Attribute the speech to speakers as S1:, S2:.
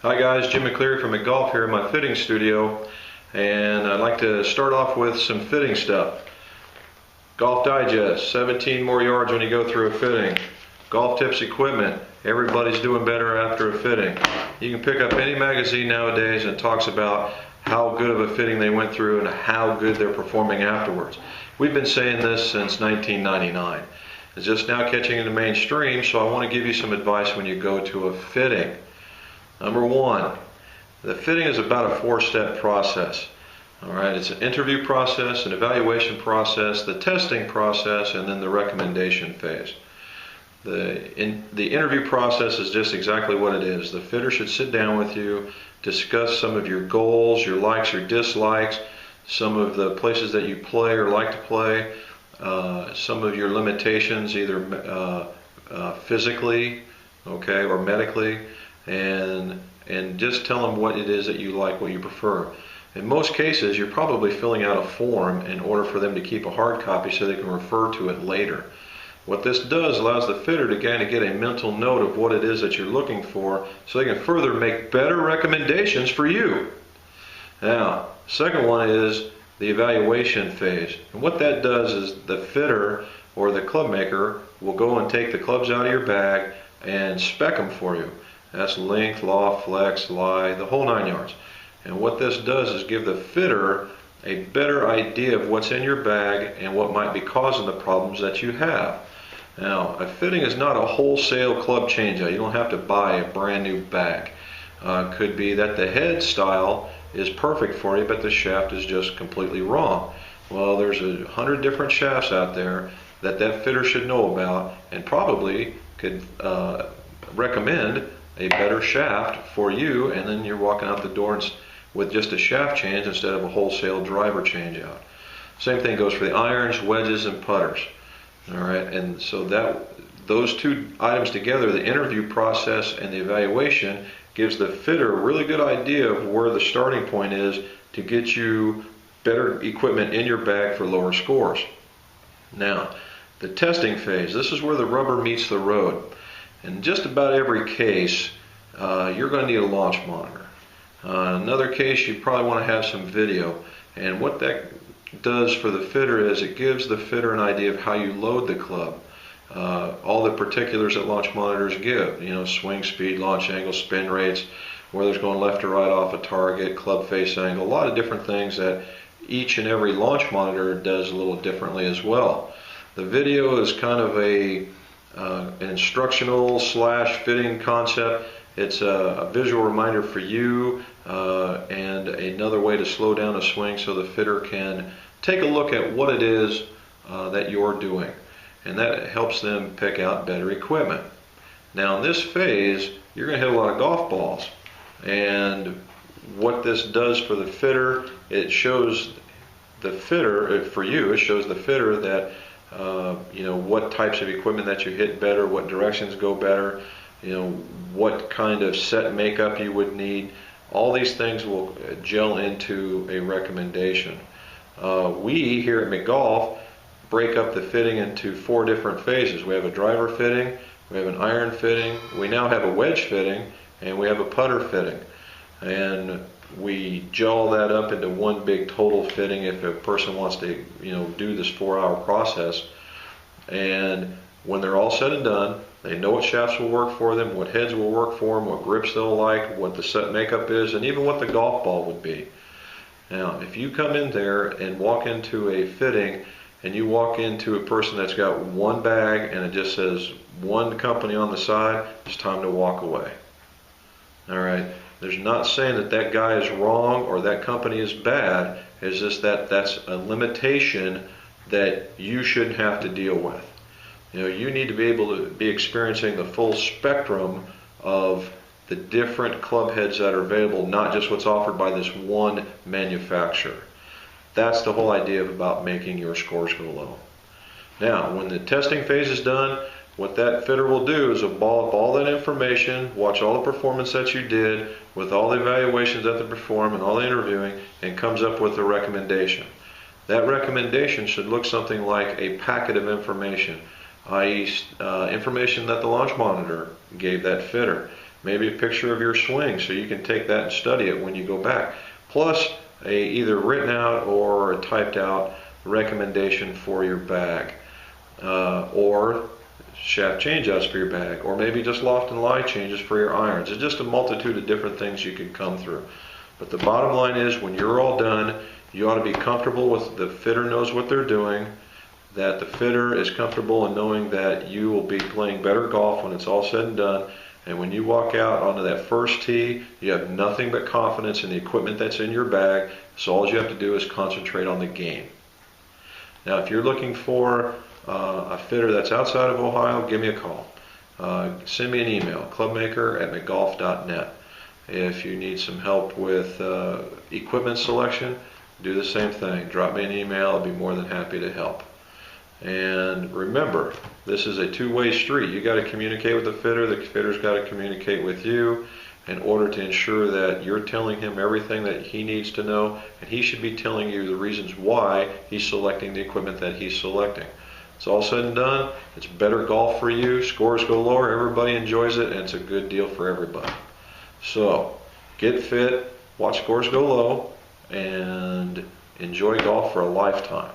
S1: Hi guys, Jim McCleary from McGolf here in my fitting studio, and I'd like to start off with some fitting stuff. Golf Digest, 17 more yards when you go through a fitting. Golf Tips equipment, everybody's doing better after a fitting. You can pick up any magazine nowadays and it talks about how good of a fitting they went through and how good they're performing afterwards. We've been saying this since 1999. It's just now catching in the mainstream, so I want to give you some advice when you go to a fitting. Number one, the fitting is about a four-step process. All right, it's an interview process, an evaluation process, the testing process, and then the recommendation phase. The interview process is just exactly what it is. The fitter should sit down with you, discuss some of your goals, your likes, your dislikes, some of the places that you play or like to play, some of your limitations, either physically, okay, or medically. And just tell them what it is that you like, what you prefer. In most cases, you're probably filling out a form in order for them to keep a hard copy so they can refer to it later. What this does allows the fitter to kind of get a mental note of what it is that you're looking for so they can further make better recommendations for you. Now, second one is the evaluation phase. And what that does is the fitter or the club maker will go and take the clubs out of your bag and spec them for you. That's length, loft, flex, lie, the whole 9 yards. And what this does is give the fitter a better idea of what's in your bag and what might be causing the problems that you have. Now, a fitting is not a wholesale club changeout. You don't have to buy a brand new bag. Could be that the head style is perfect for you, but the shaft is just completely wrong. Well, there's 100 different shafts out there that fitter should know about and probably could recommend a better shaft for you, and then you're walking out the door with just a shaft change instead of a wholesale driver change out. Same thing goes for the irons, wedges, and putters. All right, and so those two items together, the interview process and the evaluation, gives the fitter a really good idea of where the starting point is to get you better equipment in your bag for lower scores. Now, the testing phase, this is where the rubber meets the road. In just about every case, you're going to need a launch monitor. Another case, you probably want to have some video. And what that does for the fitter is it gives the fitter an idea of how you load the club. All the particulars that launch monitors give, swing speed, launch angle, spin rates, whether it's going left or right off a target, club face angle, a lot of different things that each and every launch monitor does a little differently as well. The video is kind of an instructional / fitting concept. It's a visual reminder for you and another way to slow down a swing so the fitter can take a look at what it is that you're doing, and that helps them pick out better equipment. Now in this phase, you're going to hit a lot of golf balls, and what this does for the fitter, it shows the fitter, for you, it shows the fitter that what types of equipment that you hit better, what directions go better, what kind of set makeup you would need. All these things will gel into a recommendation. We here at McGolf break up the fitting into 4 different phases. We have a driver fitting, we have an iron fitting, we now have a wedge fitting, and we have a putter fitting. And we gel that up into one big total fitting if a person wants to do this 4-hour process. And when they're all said and done, they know what shafts will work for them, what heads will work for them, what grips they'll like, what the set makeup is, and even what the golf ball would be. Now, if you come in there and walk into a fitting and you walk into a person that's got one bag and it just says one company on the side, it's time to walk away. All right. There's not saying that that guy is wrong or that company is bad. It's just that that's a limitation that you shouldn't have to deal with. You need to be able to be experiencing the full spectrum of the different club heads that are available, not just what's offered by this one manufacturer. That's the whole idea about making your scores go low. Now, when the testing phase is done, what that fitter will do is ball up all that information, watch all the performance that you did with all the evaluations that they perform and all the interviewing, and comes up with a recommendation. That recommendation should look something like a packet of information, i.e. Information that the launch monitor gave that fitter. Maybe a picture of your swing so you can take that and study it when you go back. Plus a either written out or a typed out recommendation for your bag, or shaft changeouts for your bag, or maybe just loft and lie changes for your irons. It's just a multitude of different things you can come through. But the bottom line is, when you're all done, you ought to be comfortable with the fitter knows what they're doing, that the fitter is comfortable in knowing that you will be playing better golf when it's all said and done. And when you walk out onto that first tee, you have nothing but confidence in the equipment that's in your bag. So all you have to do is concentrate on the game. Now, if you're looking for a fitter that's outside of Ohio, give me a call. Send me an email, clubmaker@mcgolf.net. If you need some help with equipment selection, do the same thing. Drop me an email. I'll be more than happy to help. And remember, this is a two-way street. You got to communicate with the fitter's got to communicate with you in order to ensure that you're telling him everything that he needs to know, and he should be telling you the reasons why he's selecting the equipment that he's selecting. It's all said and done, it's better golf for you, scores go lower, everybody enjoys it, and it's a good deal for everybody. So, get fit, watch scores go low, and enjoy golf for a lifetime.